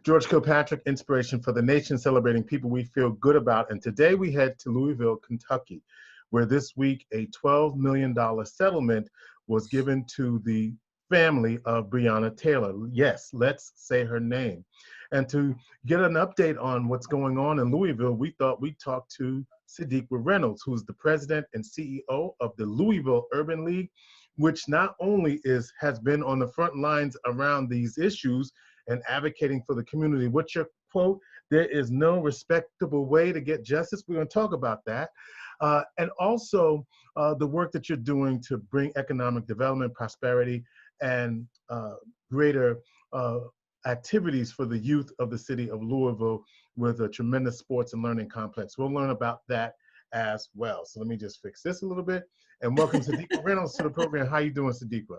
George Kilpatrick Inspiration for the Nation, celebrating people we feel good about. And today we head to Louisville, Kentucky, where this week a $12 million settlement was given to the family of Breonna Taylor. Yes, let's say her name. And to get an update on what's going on in Louisville, we thought we'd talk to Sadiqa Reynolds, who's the president and CEO of the Louisville Urban League, which not only has been on the front lines around these issues and advocating for the community. What's your quote? There is no respectable way to get justice. We're going to talk about that. And also the work that you're doing to bring economic development, prosperity, and greater activities for the youth of the city of Louisville with a tremendous sports and learning complex. We'll learn about that as well. So let me just fix this a little bit. And welcome Sadiqa Reynolds to the program. How you doing, Sadiqa?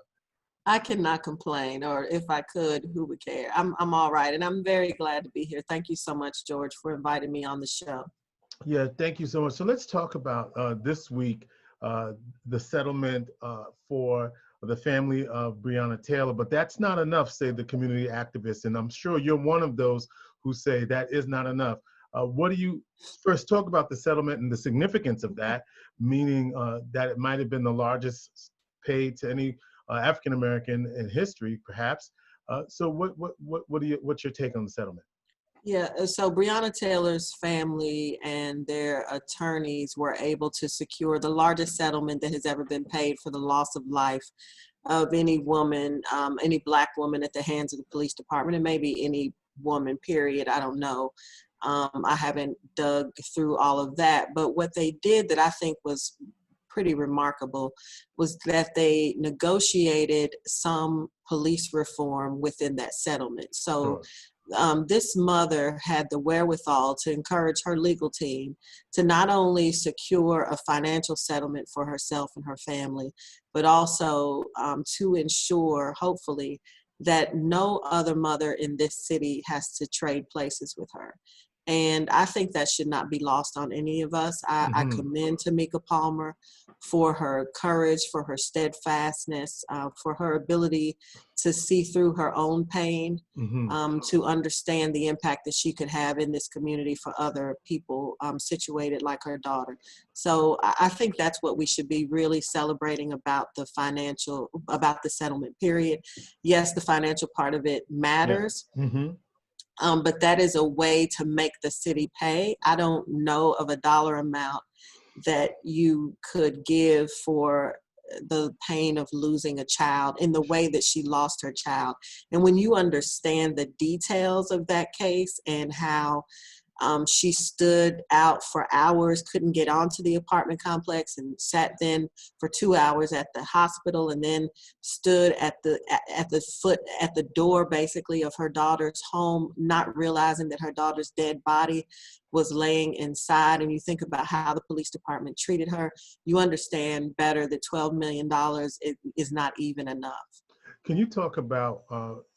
I cannot complain, or if I could, who would care? I'm all right, and I'm very glad to be here. Thank you so much, George, for inviting me on the show. Yeah, thank you so much. So let's talk about this week, the settlement for the family of Breonna Taylor, but that's not enough, say the community activists, and I'm sure you're one of those who say that is not enough. What do you first talk about the settlement and the significance of that, meaning that it might have been the largest paid to any African American in history, perhaps. So what's your take on the settlement? Yeah, so Breonna Taylor's family and their attorneys were able to secure the largest settlement that has ever been paid for the loss of life of any woman, any Black woman at the hands of the police department, and maybe any woman, period. I don't know. I haven't dug through all of that, but what they did that I think was pretty remarkable was that they negotiated some police reform within that settlement. So this mother had the wherewithal to encourage her legal team to not only secure a financial settlement for herself and her family, but also to ensure, hopefully, that no other mother in this city has to trade places with her. And I think that should not be lost on any of us. I commend Tamika Palmer for her courage, for her steadfastness, for her ability to see through her own pain, to understand the impact that she could have in this community for other people situated like her daughter. So I think that's what we should be really celebrating about the settlement period. Yes, the financial part of it matters. Yeah. But that is a way to make the city pay. I don't know of a dollar amount that you could give for the pain of losing a child in the way that she lost her child. And when you understand the details of that case and how she stood out for hours, couldn't get onto the apartment complex, and sat then for 2 hours at the hospital, and then stood at the door basically of her daughter's home, not realizing that her daughter's dead body was laying inside. And you think about how the police department treated her, you understand better that $12 million is not even enough. Can you talk about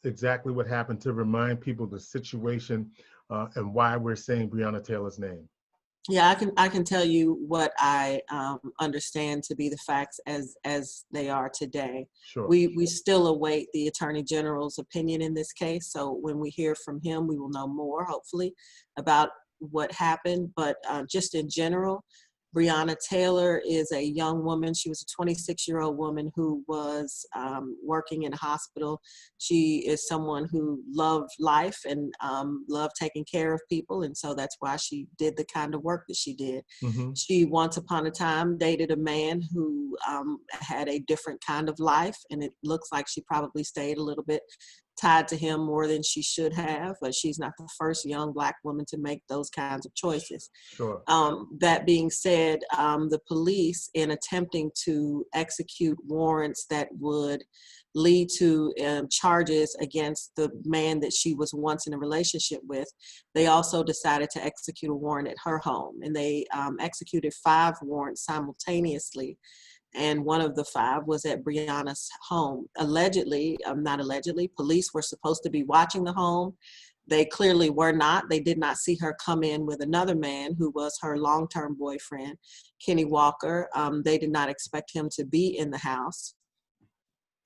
exactly what happened to remind people the situation and why we're saying Breonna Taylor's name? Yeah, I can tell you what I understand to be the facts as they are today. Sure. We still await the Attorney General's opinion in this case. So when we hear from him, we will know more, hopefully, about what happened. But just in general, Breonna Taylor is a young woman. She was a 26-year-old woman who was working in a hospital. She is someone who loved life and loved taking care of people. And so that's why she did the kind of work that she did. She once upon a time dated a man who had a different kind of life. And it looks like she probably stayed a little bit tied to him more than she should have, but she's not the first young Black woman to make those kinds of choices. Sure. That being said, the police, in attempting to execute warrants that would lead to charges against the man that she was once in a relationship with, they also decided to execute a warrant at her home. And they executed 5 warrants simultaneously. And one of the 5 was at Breonna's home. Allegedly, not allegedly, police were supposed to be watching the home. They clearly were not. They did not see her come in with another man who was her long-term boyfriend, Kenny Walker. They did not expect him to be in the house.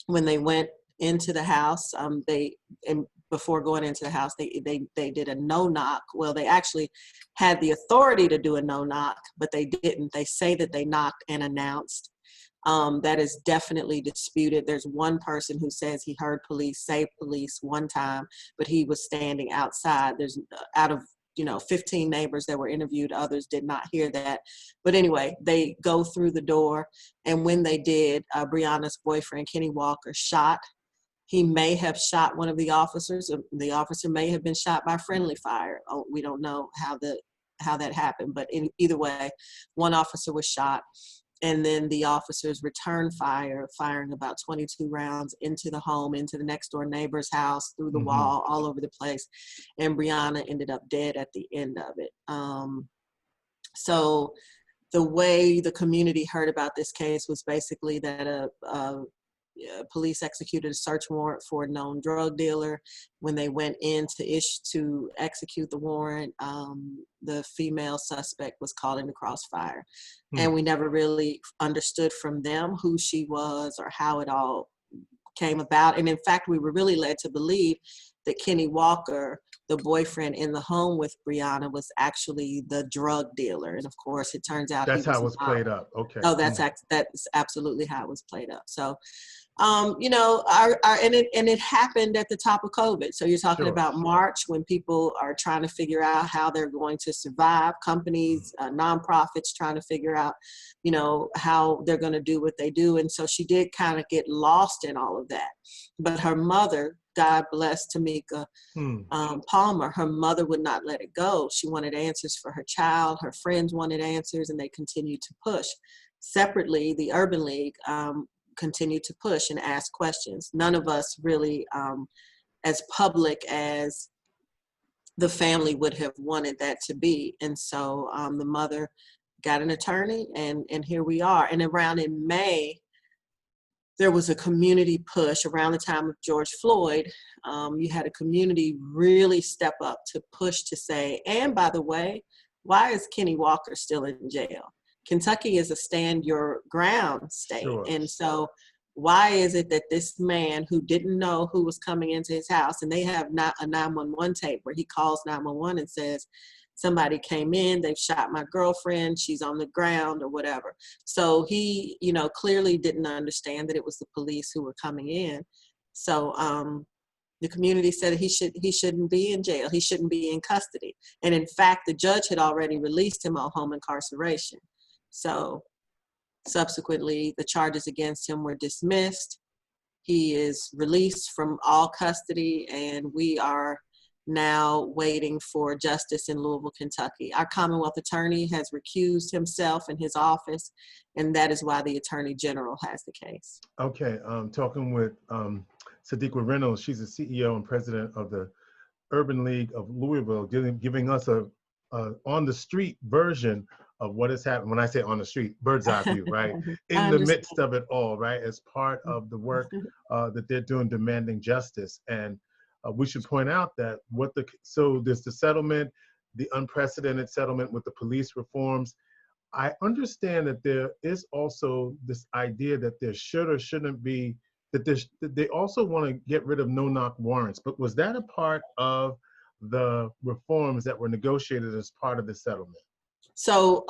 When they went into the house, before going into the house. They did a no knock. Well, they actually had the authority to do a no knock, but they didn't. They say that they knocked and announced. That is definitely disputed. There's one person who says he heard police say police one time, but he was standing outside. There's out of 15 neighbors that were interviewed, others did not hear that. But anyway, they go through the door, and when they did, Breonna's boyfriend, Kenny Walker, shot. He may have shot one of the officers. The officer may have been shot by friendly fire. Oh, we don't know how that happened, but either way, one officer was shot. And then the officers returned fire, firing about 22 rounds into the home, into the next door neighbor's house, through the wall, all over the place. And Breonna ended up dead at the end of it. So the way the community heard about this case was basically that police executed a search warrant for a known drug dealer. When they went in to execute the warrant, the female suspect was caught in the crossfire. And we never really understood from them who she was or how it all came about. And in fact, we were really led to believe that Kenny Walker, the boyfriend in the home with Breonna, was actually the drug dealer. And of course, it turns out that's how it was played up. Okay. Oh, that's absolutely how it was played up. So, it happened at the top of COVID. So you're talking about March, when people are trying to figure out how they're going to survive. Companies, nonprofits trying to figure out, how they're going to do what they do. And so she did kind of get lost in all of that. But her mother, God bless Tamika Palmer, her mother would not let it go. She wanted answers for her child. Her friends wanted answers, and they continued to push. Separately, the Urban League continued to push and ask questions. None of us really as public as the family would have wanted that to be. And so the mother got an attorney, and here we are. And around in May, there was a community push around the time of George Floyd. You had a community really step up to push to say, and by the way, why is Kenny Walker still in jail? Kentucky is a stand your ground state. And so why is it that this man who didn't know who was coming into his house, and they have not a 911 tape where he calls 911 and says, somebody came in, they've shot my girlfriend, she's on the ground or whatever. So he, clearly didn't understand that it was the police who were coming in. So the community said he shouldn't be in jail. He shouldn't be in custody. And in fact, the judge had already released him on home incarceration. So subsequently, the charges against him were dismissed. He is released from all custody, and we are now waiting for justice in Louisville, Kentucky. Our Commonwealth Attorney has recused himself in his office, and that is why the Attorney General has the case. Okay, talking with Sadiqa Reynolds. She's the CEO and president of the Urban League of Louisville, giving us a on-the-street version of what has happened. When I say on the street, bird's eye view, right? In the midst of it all, right? As part of the work that they're doing, demanding justice. And we should point out that so there's the settlement, the unprecedented settlement with the police reforms. I understand that there is also this idea that there should or shouldn't be, that they also want to get rid of no-knock warrants. But was that a part of the reforms that were negotiated as part of the settlement? So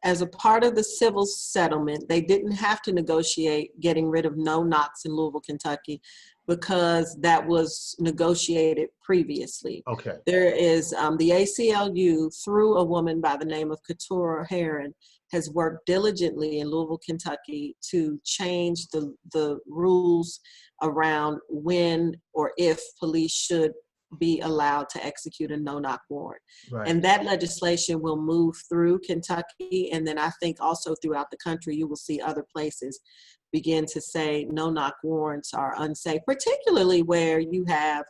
as a part of the civil settlement, they didn't have to negotiate getting rid of no knocks in Louisville, Kentucky, because that was negotiated previously. Okay. There is the ACLU, through a woman by the name of Couture Heron, has worked diligently in Louisville, Kentucky to change the rules around when or if police should be allowed to execute a no-knock warrant. Right. And that legislation will move through Kentucky, and then I think also throughout the country you will see other places begin to say no-knock warrants are unsafe, particularly where you have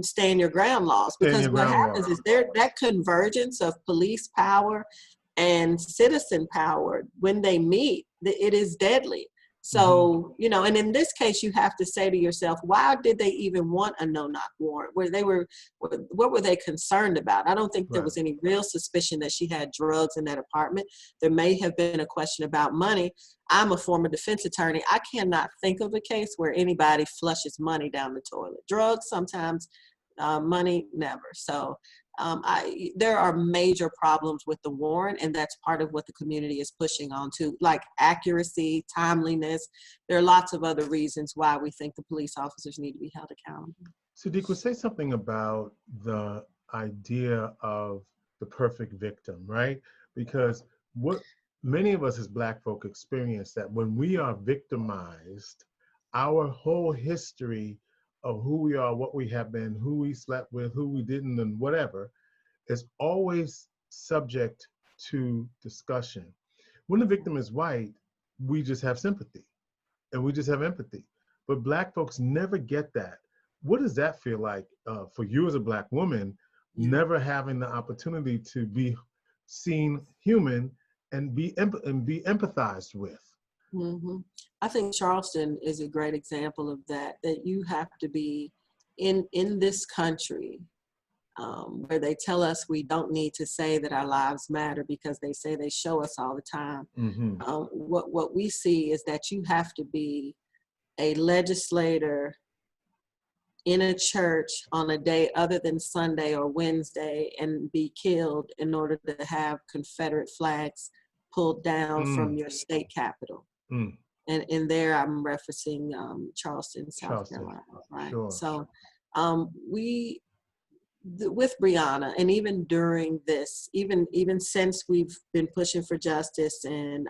stand your ground laws. Because what happens is that convergence of police power and citizen power, when they meet, it is deadly. So, you know, and in this case, you have to say to yourself, why did they even want a no-knock warrant? What were they concerned about? I don't think there was any real suspicion that she had drugs in that apartment. There may have been a question about money. I'm a former defense attorney. I cannot think of a case where anybody flushes money down the toilet. Drugs sometimes, money never. So there are major problems with the warrant, and that's part of what the community is pushing on too, like accuracy, timeliness. There are lots of other reasons why we think the police officers need to be held accountable. Sadiqa, say something about the idea of the perfect victim, right? Because what many of us as Black folk experience that when we are victimized, our whole history of who we are, what we have been, who we slept with, who we didn't, and whatever, is always subject to discussion. When the victim is white, we just have sympathy and we just have empathy. But Black folks never get that. What does that feel like for you as a Black woman, never having the opportunity to be seen human and be empathized with? I think Charleston is a great example of that, that you have to be in this country where they tell us we don't need to say that our lives matter because they say they show us all the time. What we see is that you have to be a legislator in a church on a day other than Sunday or Wednesday and be killed in order to have Confederate flags pulled down from your state capitol. And in there, I'm referencing Charleston, South Carolina, right? Sure. So with Breonna, and even during this, even since we've been pushing for justice and,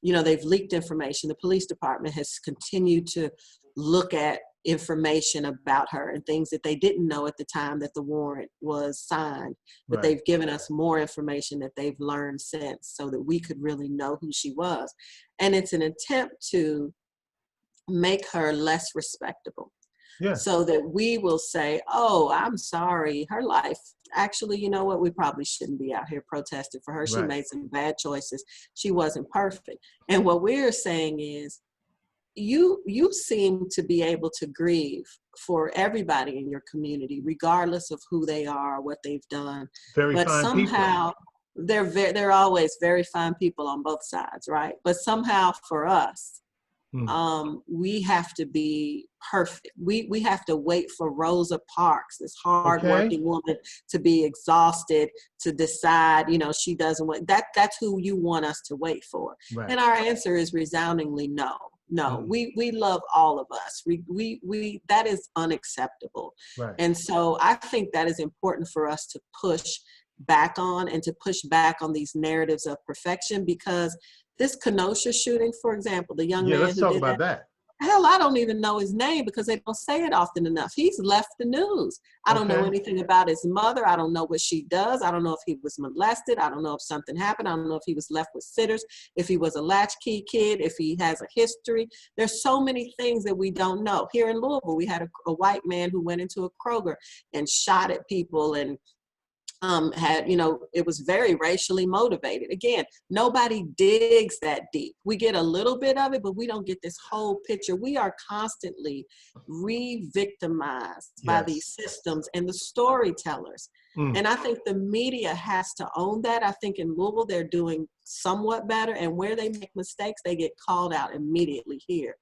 you know, they've leaked information, the police department has continued to look at information about her and things that they didn't know at the time that the warrant was signed, but they've given us more information that they've learned since so that we could really know who she was. And it's an attempt to make her less respectable. So that we will say, oh, I'm sorry, her life, actually, you know what, we probably shouldn't be out here protesting for her. She made some bad choices. She wasn't perfect. And what we're saying is, you seem to be able to grieve for everybody in your community, regardless of who they are, what they've done. But somehow they're always very fine people on both sides, right? But somehow for us, we have to be perfect. We have to wait for Rosa Parks, this hardworking woman, to be exhausted to decide, you know, she doesn't want that. That's who you want us to wait for. And our answer is resoundingly no. No, we love all of us. We that is unacceptable. And so I think that is important for us to push back on and to push back on these narratives of perfection, because this Kenosha shooting, for example, the young man let's who talk did about that. Hell, I don't even know his name because they don't say it often enough. He's left the news. I don't know anything about his mother. I don't know what she does. I don't know if he was molested. I don't know if something happened. I don't know if he was left with sitters, if he was a latchkey kid, if he has a history. There's so many things that we don't know. Here in Louisville, we had a white man who went into a Kroger and shot at people and had, you know, it was very racially motivated. Again, nobody digs that deep. We get a little bit of it, but we don't get this whole picture. We are constantly re-victimized by these systems and the storytellers. And I think the media has to own that. I think in Louisville, they're doing somewhat better. And where they make mistakes, they get called out immediately here.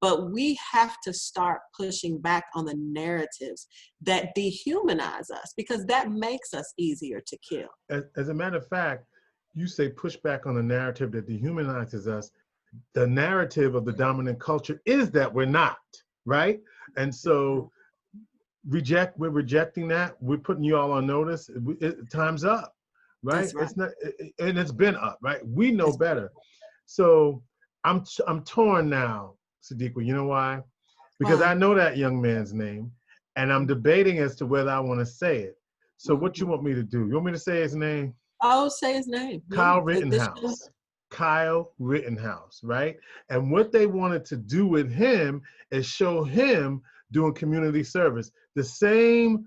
But we have to start pushing back on the narratives that dehumanize us, because that makes us easier to kill. As a matter of fact, you say push back on the narrative that dehumanizes us. The narrative of the dominant culture is that we're not, right? And so we're rejecting that. We're putting you all on notice. Time's up, right? It's not, and it's been up, right? We know better. So I'm torn now, Sadiqa. You know why? Because I know that young man's name, and I'm debating as to whether I want to say it. So what you want me to do? You want me to say his name? Oh, say his name. Kyle Rittenhouse. Kyle Rittenhouse, right? And what they wanted to do with him is show him doing community service. The same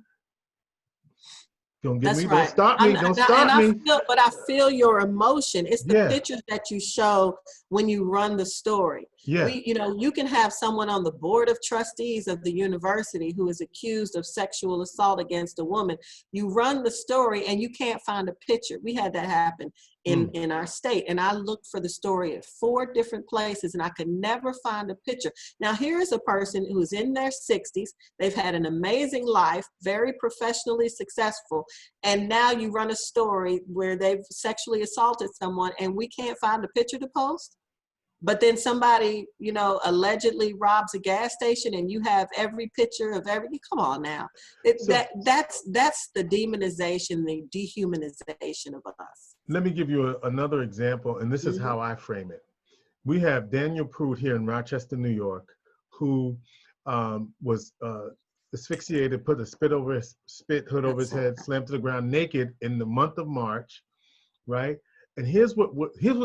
Don't get That's me. Don't right. stop me. Don't And stop I me. feel, but I feel your emotion. It's the Yeah. pictures that you show when you run the story. Yeah. You can have someone on the board of trustees of the university who is accused of sexual assault against a woman. You run the story and you can't find a picture. We had that happen in our state. And I looked for the story at 4 different places and I could never find a picture. Now, here is a person who's in their 60s. They've had an amazing life, very professionally successful. And now you run a story where they've sexually assaulted someone and we can't find a picture to post. But then somebody, allegedly robs a gas station and you have every picture of everything. Come on now. That's the demonization, the dehumanization of us. Let me give you another example, and this is how I frame it. We have Daniel Pruitt here in Rochester, New York, who was asphyxiated, put a spit hood over his head, slammed to the ground naked in the month of March, right? And here's what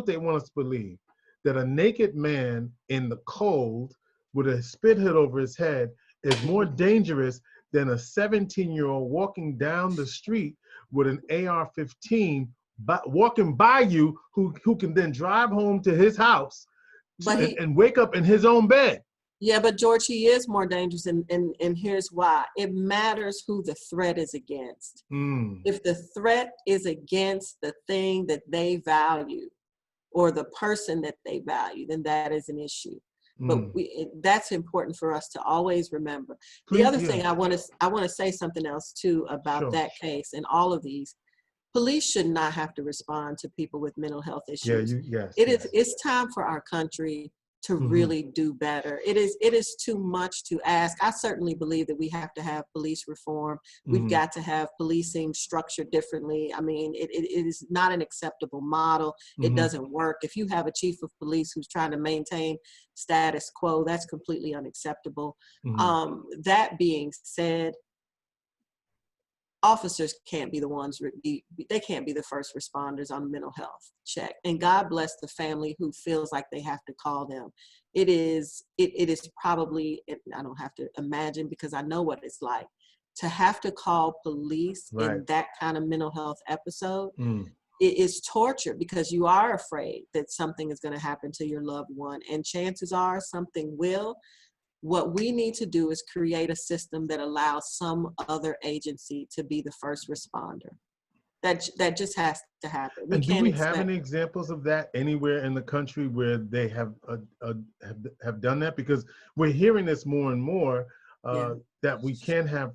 they want us to believe, that a naked man in the cold with a spit hood over his head is more dangerous than a 17-year-old walking down the street with an AR-15 walking by you, who can then drive home to his house and wake up in his own bed. Yeah, but George, he is more dangerous, and here's why. It matters who the threat is against. If the threat is against the thing that they value or the person that they value, then that is an issue. But that's important for us to always remember. The other thing, I want to say something else too about that case and all of these. Police should not have to respond to people with mental health issues. It's time for our country to really do better. It is too much to ask. I certainly believe that we have to have police reform. We've got to have policing structured differently. I mean, it is not an acceptable model. It doesn't work. If you have a chief of police who's trying to maintain status quo, that's completely unacceptable. That being said, officers can't be the ones, they can't be the first responders on a mental health check. And God bless the family who feels like they have to call them. It is probably, I don't have to imagine because I know what it's like to have to call police in that kind of mental health episode. It is torture because you are afraid that something is going to happen to your loved one, and chances are something will. What we need to do is create a system that allows some other agency to be the first responder. That just has to happen. And do we have any examples of that anywhere in the country where they have done that? Because we're hearing this more and more, that we can have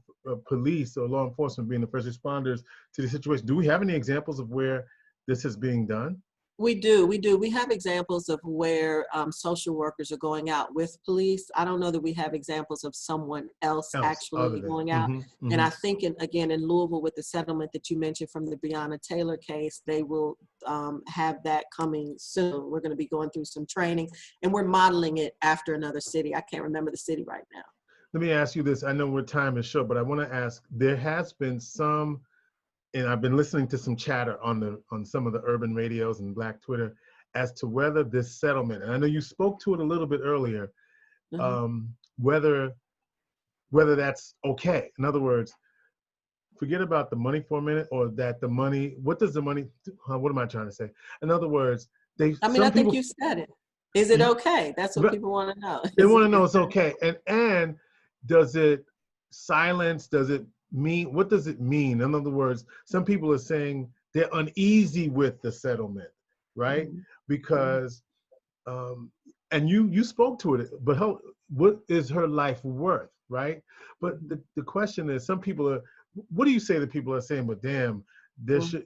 police or law enforcement being the first responders to the situation. Do we have any examples of where this is being done? We do. We have examples of where social workers are going out with police. I don't know that we have examples of someone else actually going out. And I think, in Louisville, with the settlement that you mentioned from the Breonna Taylor case, they will have that coming soon. We're going to be going through some training, and we're modeling it after another city. I can't remember the city right now. Let me ask you this. I know our time is short, but I want to ask, there has been some, and I've been listening to some chatter on some of the urban radios and Black Twitter as to whether this settlement, and I know you spoke to it a little bit earlier, whether that's okay. In other words, forget about the money for a minute, or that the money, what am I trying to say? In other words, I think you said it. Is it okay? That's what people want to know. They want to know it's okay. And does it silence, does it mean, what does it mean? In other words, some people are saying they're uneasy with the settlement, right? Because, and you spoke to it, but what is her life worth, right? But the question is, some people are, what do you say that people are saying, but damn, they should,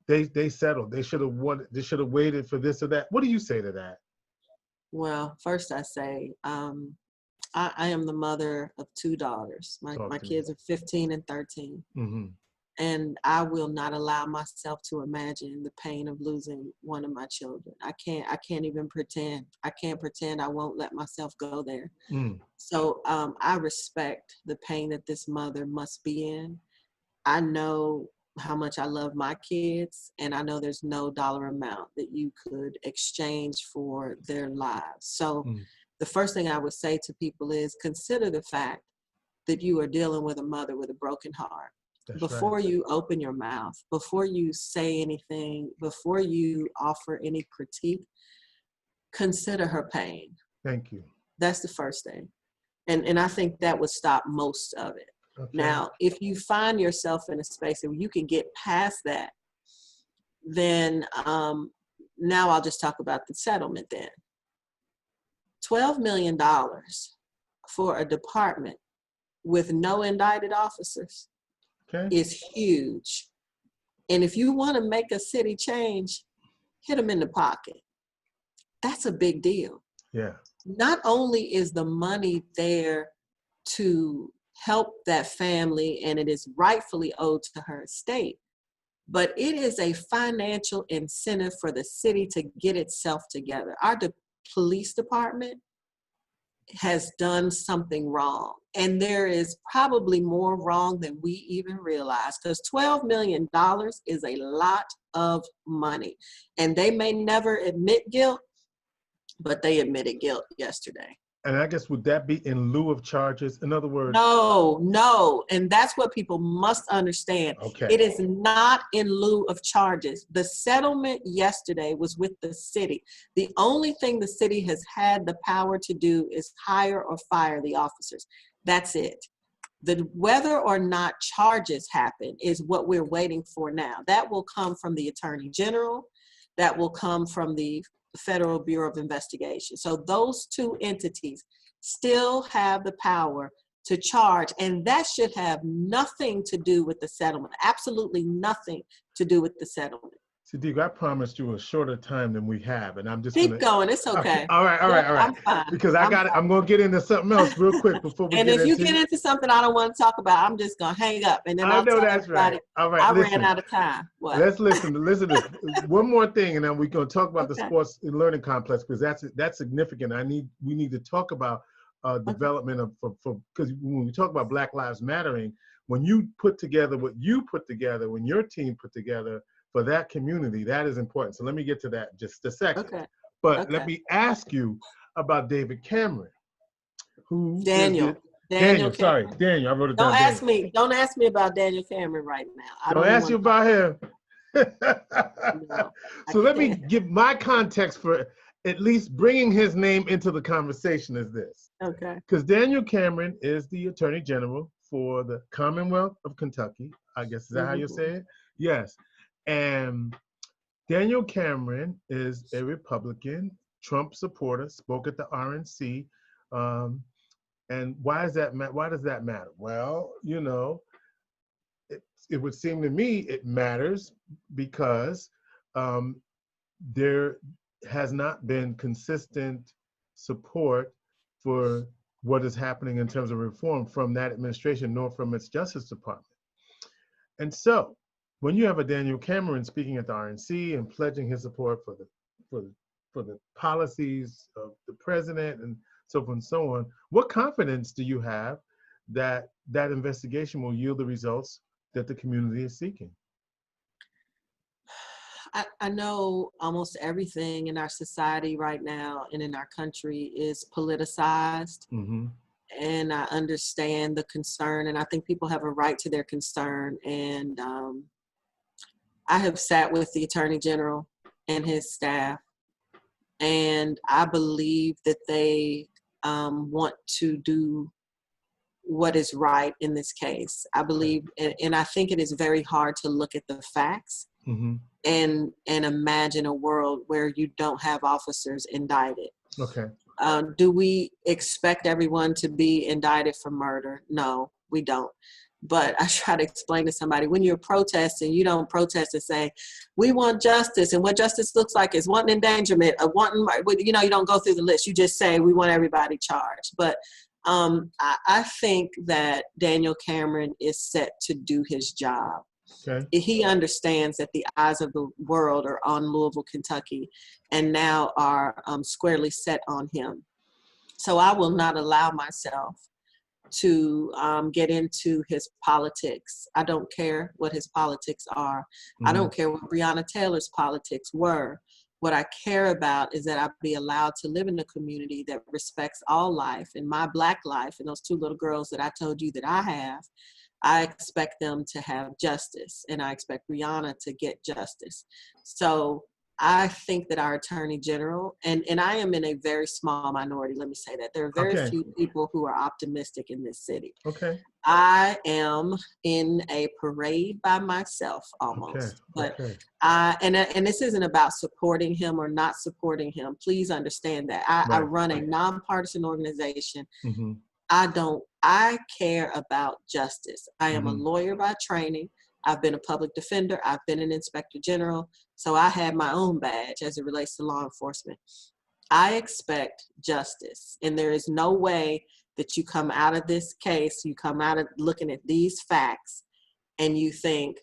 they settled, they should have waited for this or that. What do you say to that? Well, first I say, I am the mother of 2 daughters. My kids are 15 and 13. And I will not allow myself to imagine the pain of losing one of my children. I can't even pretend. I can't pretend. I won't let myself go there. So I respect the pain that this mother must be in. I know how much I love my kids, and I know there's no dollar amount that you could exchange for their lives. So the first thing I would say to people is, consider the fact that you are dealing with a mother with a broken heart. That's right. before you open your mouth, before you say anything, before you offer any critique, consider her pain. Thank you. That's the first thing. And I think that would stop most of it. Okay. Now, if you find yourself in a space where you can get past that, then now I'll just talk about the settlement then. $12 million for a department with no indicted officers is huge. And if you want to make a city change, hit them in the pocket. That's a big deal. Yeah. Not only is the money there to help that family, and it is rightfully owed to her estate, but it is a financial incentive for the city to get itself together. Our police department has done something wrong, and there is probably more wrong than we even realize, because $12 million is a lot of money, and they may never admit guilt, but they admitted guilt yesterday. And I guess, would that be in lieu of charges? In other words? No. And that's what people must understand. Okay. It is not in lieu of charges. The settlement yesterday was with the city. The only thing the city has had the power to do is hire or fire the officers. That's it. Whether or not charges happen is what we're waiting for now. That will come from the Attorney General. That will come from the Federal Bureau of Investigation. So those two entities still have the power to charge, and that should have nothing to do with the settlement. Absolutely nothing to do with the settlement. Sadiqa, I promised you a shorter time than we have, and I'm just keep going. It's okay. All right. I'm fine. Because I'm going to get into something else real quick before we and if you get into something I don't want to talk about, I'm just going to hang up, and then I'll know tell that's everybody, right. All right, I listen. ran out of time. What? Let's listen to this. One more thing, and then we're going to talk about the sports and learning complex, because that's significant. We need to talk about development of because when we talk about Black Lives Mattering, when you put together what you put together, when your team put together for that community, that is important. So let me get to that in just a second. Okay. But let me ask you about David Cameron, who Daniel. Sorry, Daniel. I wrote it down. Don't ask me about Daniel Cameron right now. Don't ask you about him. No, so let me give my context for at least bringing his name into the conversation is this. Okay. Because Daniel Cameron is the Attorney General for the Commonwealth of Kentucky. I guess, is that how you say it? Yes. And Daniel Cameron is a Republican, Trump supporter, spoke at the RNC. And why does that matter? Well, it would seem to me it matters because there has not been consistent support for what is happening in terms of reform from that administration, nor from its Justice Department. And so, when you have a Daniel Cameron speaking at the RNC and pledging his support for the policies of the president and so forth and so on, what confidence do you have that that investigation will yield the results that the community is seeking? I know almost everything in our society right now and in our country is politicized. Mm-hmm. And I understand the concern, and I think people have a right to their concern. And I have sat with the Attorney General and his staff, and I believe that they want to do what is right in this case. I believe, and I think it is very hard to look at the facts and imagine a world where you don't have officers indicted. Okay. Do we expect everyone to be indicted for murder? No, we don't. But I try to explain to somebody, when you're protesting, you don't protest and say, we want justice. And what justice looks like is wanting endangerment, you don't go through the list. You just say, we want everybody charged. But I think that Daniel Cameron is set to do his job. Okay. He understands that the eyes of the world are on Louisville, Kentucky, and now are squarely set on him. So I will not allow myself to get into his politics. I don't care what his politics are. I don't care what Breonna Taylor's politics were. What I care about is that I be allowed to live in a community that respects all life, and my Black life, and those two little girls that I told you that I have, I expect them to have justice, and I expect Breonna to get justice. So I think that our Attorney General, and I am in a very small minority, let me say that. There are very Okay. few people who are optimistic in this city. Okay. I am in a parade by myself Okay. almost, but Okay. and this isn't about supporting him or not supporting him. Please understand that I Right. run a nonpartisan organization. Mm-hmm. I care about justice. I am a Mm-hmm. lawyer by training. I've been a public defender. I've been an inspector general. So I have my own badge as it relates to law enforcement. I expect justice. And there is no way that you come out of this case, you come out of looking at these facts, and you think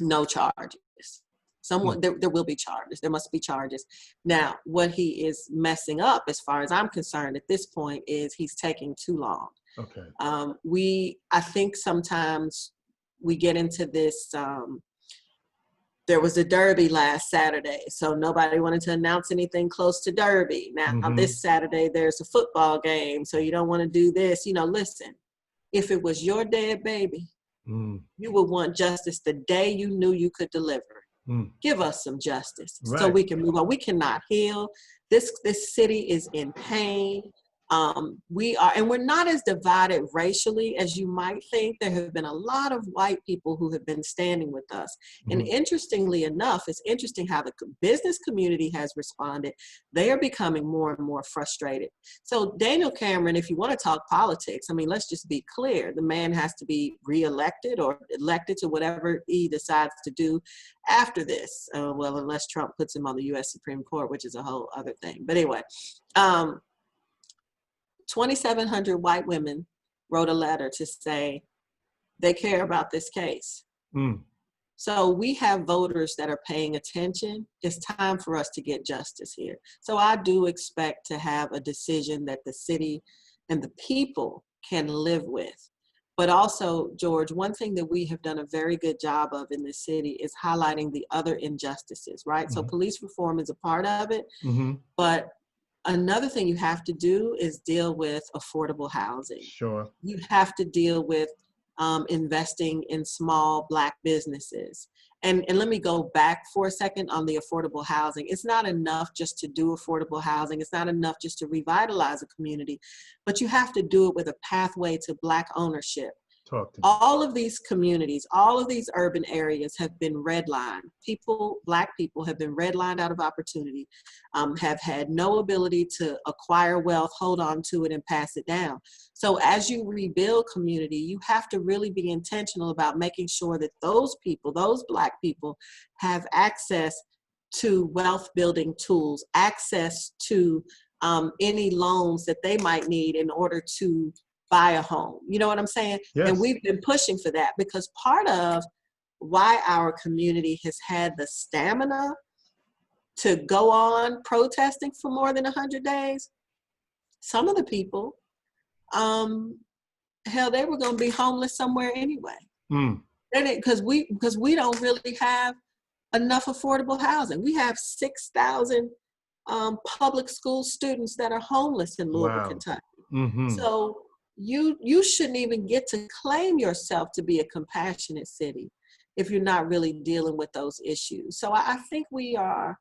no charges. There will be charges. There must be charges. Now, what he is messing up, as far as I'm concerned, at this point, is he's taking too long. Okay. I think sometimes we get into this. There was a Derby last Saturday, so nobody wanted to announce anything close to Derby. Now, Mm-hmm. this Saturday, there's a football game, so you don't want to do this. Listen, if it was your dead baby, you would want justice the day you knew you could deliver. Give us some justice so we can move on. We cannot heal. This city is in pain. We're not as divided racially as you might think. There have been a lot of white people who have been standing with us. And interestingly enough, it's interesting how the business community has responded. They are becoming more and more frustrated. So Daniel Cameron, if you want to talk politics, let's just be clear. The man has to be reelected or elected to whatever he decides to do after this. Well, unless Trump puts him on the U.S. Supreme Court, which is a whole other thing. But anyway, 2,700 white women wrote a letter to say they care about this case. So we have voters that are paying attention. It's time for us to get justice here. So I do expect to have a decision that the city and the people can live with. But also, George, one thing that we have done a very good job of in this city is highlighting the other injustices, right? So police reform is a part of it, but another thing you have to do is deal with affordable housing. Sure. You have to deal with investing in small Black businesses. And let me go back for a second on the affordable housing. It's not enough just to do affordable housing. It's not enough just to revitalize a community, but you have to do it with a pathway to Black ownership. Talk to me. All of these communities, all of these urban areas have been redlined. Black people have been redlined out of opportunity, have had no ability to acquire wealth, hold on to it, and pass it down. So as you rebuild community, you have to really be intentional about making sure that those people, those Black people, have access to wealth building tools, access to any loans that they might need in order to buy a home. You know what I'm saying? Yes. And we've been pushing for that because part of why our community has had the stamina to go on protesting for more than 100 days, some of the people, they were going to be homeless somewhere anyway. Because we don't really have enough affordable housing. We have 6,000 public school students that are homeless in Louisville, Kentucky. So you shouldn't even get to claim yourself to be a compassionate city if you're not really dealing with those issues. So I think we are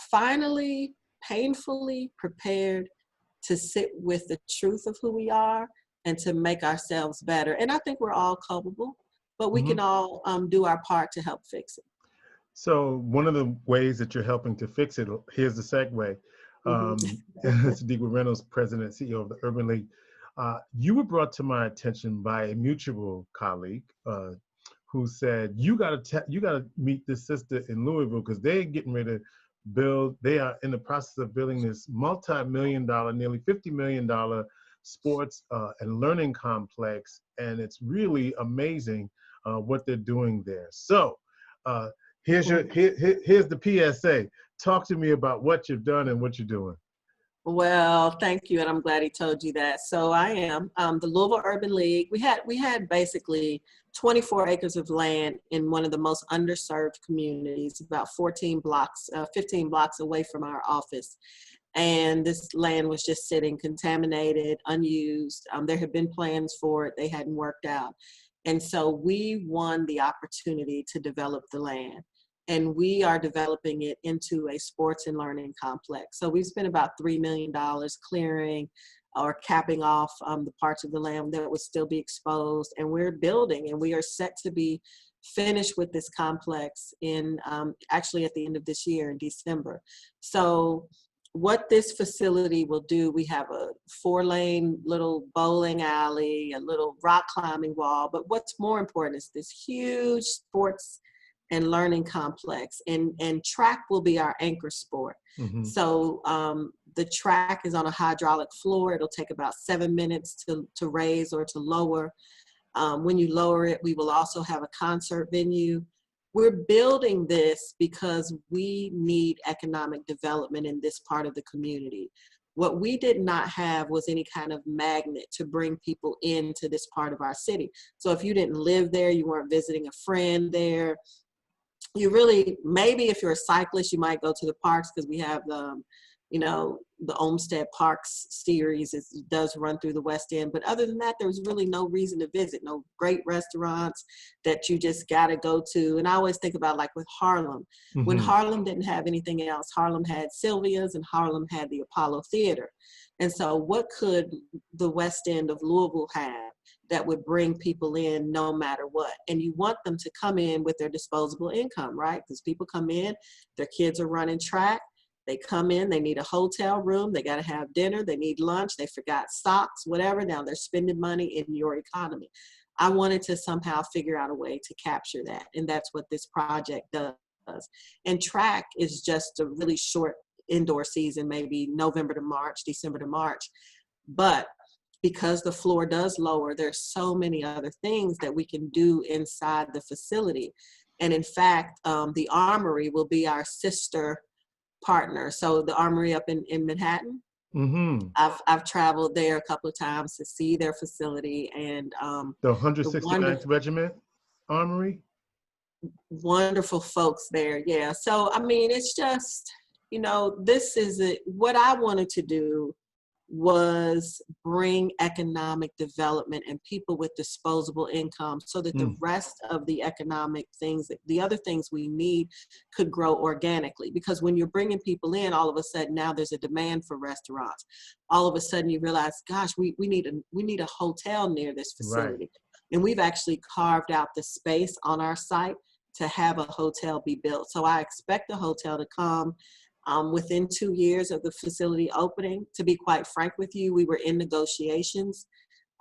finally painfully prepared to sit with the truth of who we are and to make ourselves better. And I think we're all culpable, but we can all do our part to help fix it. So one of the ways that you're helping to fix it, here's the segue. Sadiqa Reynolds, President and CEO of the Urban League. You were brought to my attention by a mutual colleague who said, you got to meet this sister in Louisville because they're getting ready to build, they are in the process of building this multi-million-dollar, nearly $50 million sports and learning complex. And it's really amazing what they're doing there. So here's the PSA. Talk to me about what you've done and what you're doing. Well, thank you, and I'm glad he told you that. So I am the Louisville Urban League. We had basically 24 acres of land in one of the most underserved communities, about 15 blocks away from our office. And this land was just sitting contaminated, unused. There had been plans for it. They hadn't worked out. And so we won the opportunity to develop the land. And we are developing it into a sports and learning complex. So we've spent about $3 million clearing or capping off the parts of the land that would still be exposed. And we're building, and we are set to be finished with this complex in actually at the end of this year in December. So what this facility will do, we have a 4-lane little bowling alley, a little rock climbing wall, but what's more important is this huge sports and learning complex, and track will be our anchor sport. Mm-hmm. So the track is on a hydraulic floor. It'll take about 7 minutes to raise or to lower. When you lower it, we will also have a concert venue. We're building this because we need economic development in this part of the community. What we did not have was any kind of magnet to bring people into this part of our city. So if you didn't live there, you weren't visiting a friend there, you really, maybe if you're a cyclist, you might go to the parks because we have the, the Olmsted Parks series. It does run through the West End. But other than that, there was really no reason to visit, no great restaurants that you just got to go to. And I always think about like with Harlem. Mm-hmm. When Harlem didn't have anything else, Harlem had Sylvia's and Harlem had the Apollo Theater. And so what could the West End of Louisville have that would bring people in no matter what? And you want them to come in with their disposable income, right? Because people come in, their kids are running track, they come in, they need a hotel room, they got to have dinner, they need lunch, they forgot socks, whatever. Now they're spending money in your economy. I wanted to somehow figure out a way to capture that. And that's what this project does. And track is just a really short indoor season, maybe November to March, December to March. But because the floor does lower, there's so many other things that we can do inside the facility. And in fact, the Armory will be our sister partner. So the Armory up in Manhattan, mm-hmm. I've traveled there a couple of times to see their facility, and the 169th Regiment Armory. Wonderful folks there. Yeah. So, I mean, it's just, this is what I wanted to do was bring economic development and people with disposable income so that the rest of the economic things, the other things we need, could grow organically. Because when you're bringing people in, all of a sudden now there's a demand for restaurants. All of a sudden you realize, gosh, we need a hotel near this facility. Right. And we've actually carved out the space on our site to have a hotel be built. So I expect the hotel to come within 2 years of the facility opening. To be quite frank with you, we were in negotiations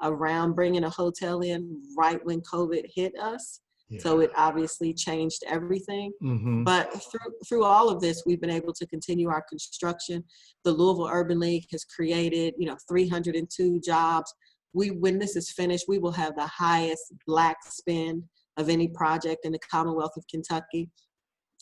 around bringing a hotel in right when COVID hit us. Yeah. So it obviously changed everything. Mm-hmm. But through all of this, we've been able to continue our construction. The Louisville Urban League has created, 302 jobs. When this is finished, we will have the highest Black spend of any project in the Commonwealth of Kentucky.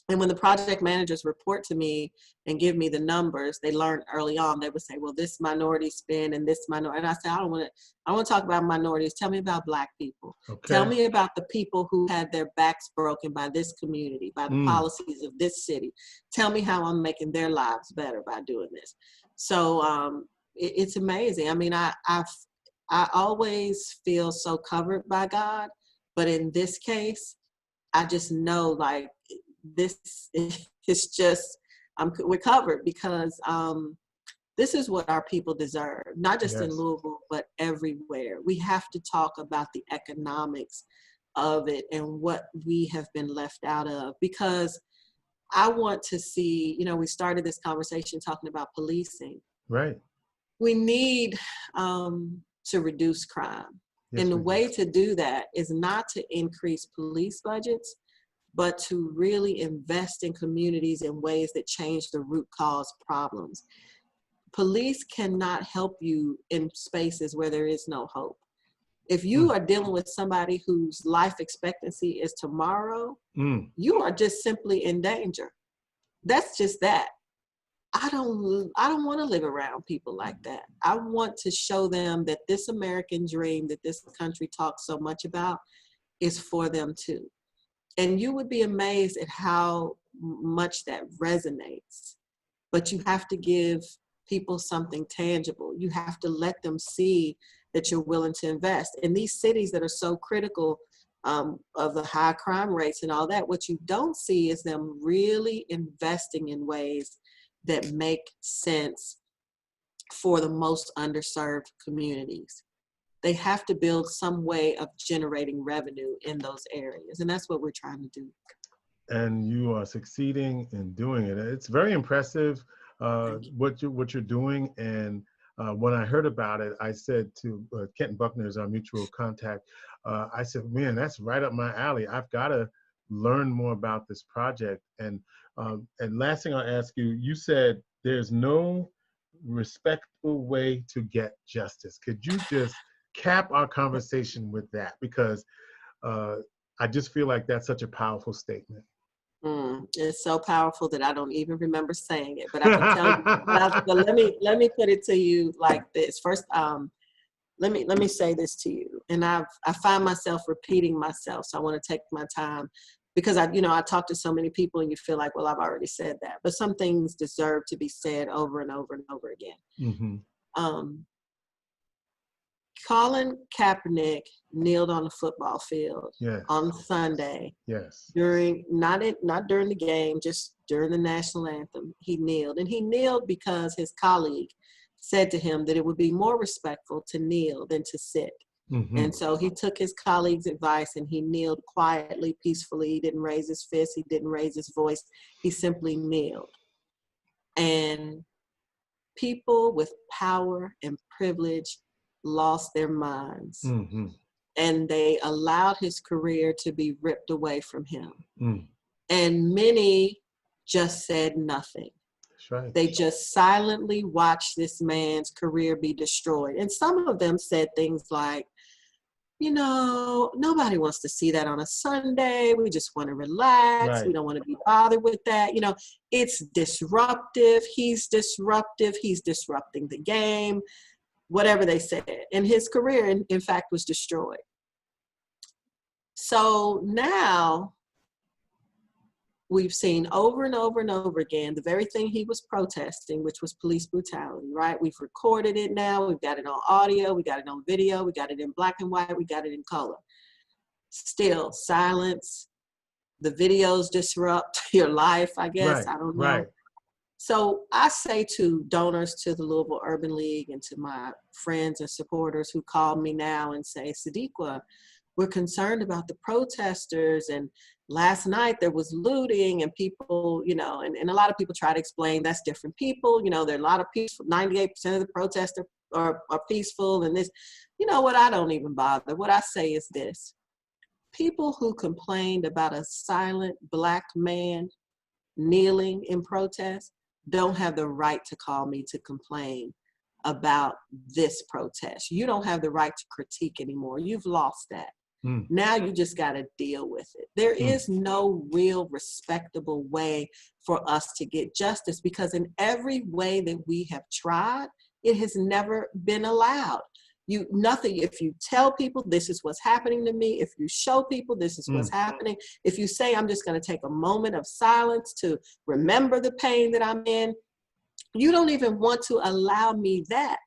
And when the project managers report to me and give me the numbers, they learned early on, they would say, well, this minority spend and this minority. And I said, I want to talk about minorities. Tell me about Black people. Okay. Tell me about the people who had their backs broken by this community, by the policies of this city. Tell me how I'm making their lives better by doing this. So it's amazing. I mean, I always feel so covered by God, but in this case, I just know like, this is just, we're covered because this is what our people deserve, not just in Louisville, but everywhere. We have to talk about the economics of it and what we have been left out of, because I want to see, we started this conversation talking about policing. Right. We need to reduce crime. Yes, and the way to do that is not to increase police budgets, but to really invest in communities in ways that change the root cause problems. Police cannot help you in spaces where there is no hope. If you are dealing with somebody whose life expectancy is tomorrow, you are just simply in danger. That's just that. I don't want to live around people like that. I want to show them that this American dream that this country talks so much about is for them too. And you would be amazed at how much that resonates. But you have to give people something tangible. You have to let them see that you're willing to invest. In these cities that are so critical of the high crime rates and all that, what you don't see is them really investing in ways that make sense for the most underserved communities. They have to build some way of generating revenue in those areas. And that's what we're trying to do. And you are succeeding in doing it. It's very impressive what you're doing. And when I heard about it, I said to Kenton Buckner, is our mutual contact, I said, man, that's right up my alley. I've got to learn more about this project. And last thing I'll ask you, you said there's no respectful way to get justice. Could you just cap our conversation with that? Because I just feel like that's such a powerful statement. It's so powerful that I don't even remember saying it, but I can tell you. But let me put it to you like this. First, let me say this to you, and I find myself repeating myself, so I want to take my time, because I talk to so many people, and you feel like, well, I've already said that, but some things deserve to be said over and over and over again. Mm-hmm. Colin Kaepernick kneeled on the football field on Sunday. Yes. Not during the game, just during the national anthem. He kneeled, and he kneeled because his colleague said to him that it would be more respectful to kneel than to sit. Mm-hmm. And so he took his colleague's advice and he kneeled quietly, peacefully. He didn't raise his fist. He didn't raise his voice. He simply kneeled. And people with power and privilege lost their minds. Mm-hmm. And they allowed his career to be ripped away from him. Mm. And many just said nothing. That's right. They just silently watched this man's career be destroyed. And some of them said things like, nobody wants to see that on a Sunday. We just want to relax. Right. We don't want to be bothered with that. It's disruptive. He's disruptive. He's disrupting the game. Whatever they said. And his career, in fact, was destroyed. So now we've seen over and over and over again the very thing he was protesting, which was police brutality, right? We've recorded it now. We've got it on audio. We got it on video. We got it in black and white. We got it in color. Still, silence. The videos disrupt your life, I guess. Right, I don't know. Right. So I say to donors to the Louisville Urban League and to my friends and supporters who call me now and say, Sadiqa, we're concerned about the protesters. And last night there was looting and people, and a lot of people try to explain that's different people. There are a lot of peaceful, 98% of the protesters are peaceful. And this, what, I don't even bother. What I say is this. People who complained about a silent Black man kneeling in protest don't have the right to call me to complain about this protest. You don't have the right to critique anymore. You've lost that. Now you just got to deal with it. There is no real respectable way for us to get justice, because in every way that we have tried, it has never been allowed. If you tell people this is what's happening to me, if you show people this is what's happening, if you say I'm just going to take a moment of silence to remember the pain that I'm in, you don't even want to allow me that.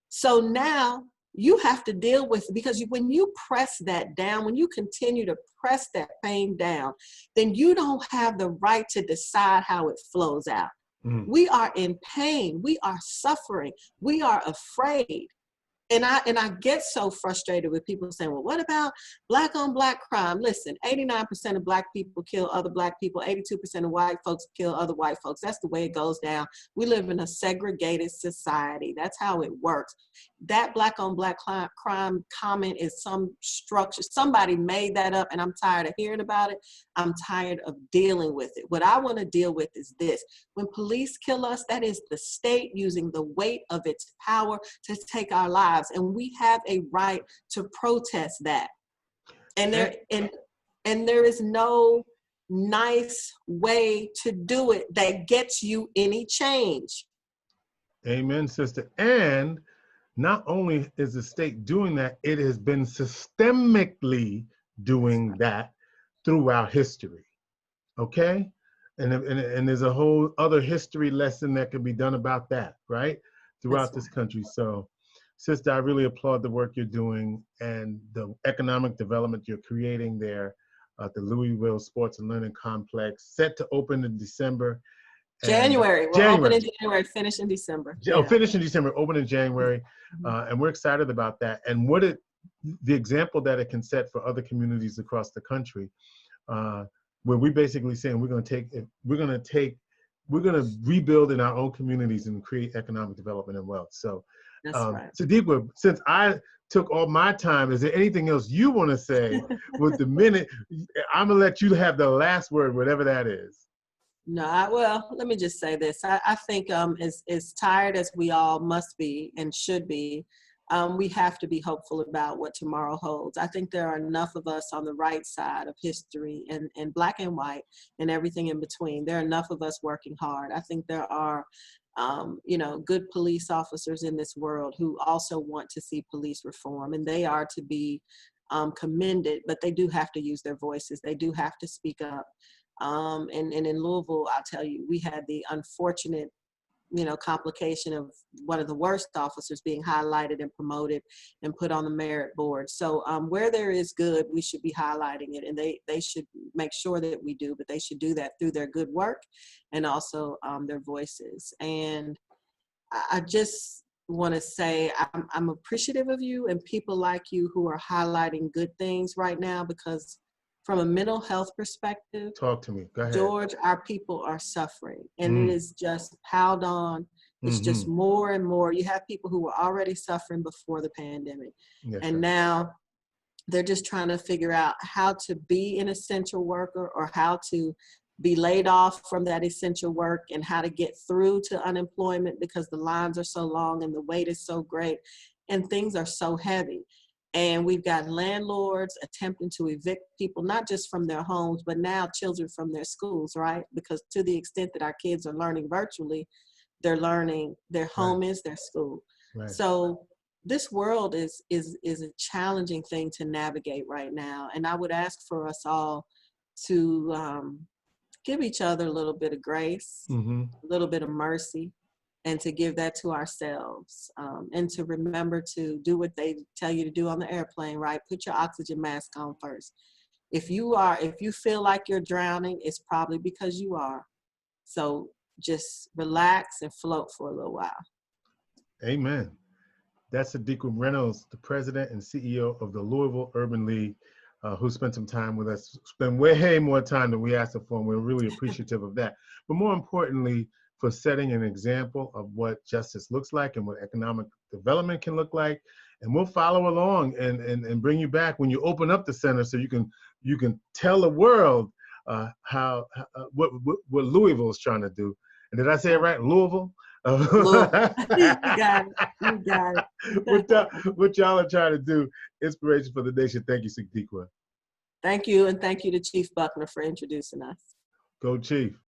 So now you have to deal with it, because when you press that down, when you continue to press that pain down, then you don't have the right to decide how it flows out. We are in pain. We are suffering. We are afraid. And I get so frustrated with people saying, well, what about Black on Black crime? Listen, 89% of Black people kill other Black people. 82% of white folks kill other white folks. That's the way it goes down. We live in a segregated society. That's how it works. That Black on Black crime comment is some structure. Somebody made that up, and I'm tired of hearing about it. I'm tired of dealing with it. What I want to deal with is this. When police kill us, that is the state using the weight of its power to take our lives. And we have a right to protest that. And there is no nice way to do it that gets you any change. Amen, sister. And not only is the state doing that, it has been systemically doing that throughout history. Okay? And there's a whole other history lesson that can be done about that, right? Throughout this country. So Sister, I really applaud the work you're doing and the economic development you're creating there at the Louisville Sports and Learning Complex, set to open in December. January. We'll open in January, finish in December. Oh, finish in December, open in January. And we're excited about that. And the example that it can set for other communities across the country, where we basically saying we're going to rebuild in our own communities and create economic development and wealth. So, That's right. Sadiqa, since I took all my time, is there anything else you want to say with the minute? I'm gonna let you have the last word, whatever that is. No, well, let me just say this. I think as tired as we all must be and should be, we have to be hopeful about what tomorrow holds. I think there are enough of us on the right side of history and black and white and everything in between. There are enough of us working hard. I think there are, good police officers in this world who also want to see police reform, and they are to be commended, but they do have to use their voices. They do have to speak up. And in Louisville, I'll tell you, we had the unfortunate, complication of one of the worst officers being highlighted and promoted and put on the merit board. So where there is good, we should be highlighting it, and they should make sure that we do, but they should do that through their good work and also their voices. And I just want to say I'm appreciative of you and people like you who are highlighting good things right now, because from a mental health perspective, talk to me. Go ahead. George, our people are suffering, and it is just piled on. It's just more and more. You have people who were already suffering before the pandemic, and now they're just trying to figure out how to be an essential worker or how to be laid off from that essential work and how to get through to unemployment because the lines are so long and the wait is so great and things are so heavy. And we've got landlords attempting to evict people, not just from their homes, but now children from their schools, right? Because to the extent that our kids are learning virtually, they're learning their home is their school. Right. So this world is a challenging thing to navigate right now. And I would ask for us all to give each other a little bit of grace, a little bit of mercy, and to give that to ourselves, and to remember to do what they tell you to do on the airplane, right? Put your oxygen mask on first. If you feel like you're drowning, it's probably because you are. So just relax and float for a little while. Amen. That's Sadiqa Reynolds, the president and CEO of the Louisville Urban League, who spent some time with us, spent way more time than we asked her for, and we're really appreciative of that. But more importantly, for setting an example of what justice looks like and what economic development can look like. And we'll follow along and bring you back when you open up the center so you can tell the world what Louisville is trying to do. And did I say it right? Louisville? Louisville. You got it. What y'all are trying to do. Inspiration for the nation. Thank you, Sadiqa. Thank you, and thank you to Chief Buckner for introducing us. Go Chief.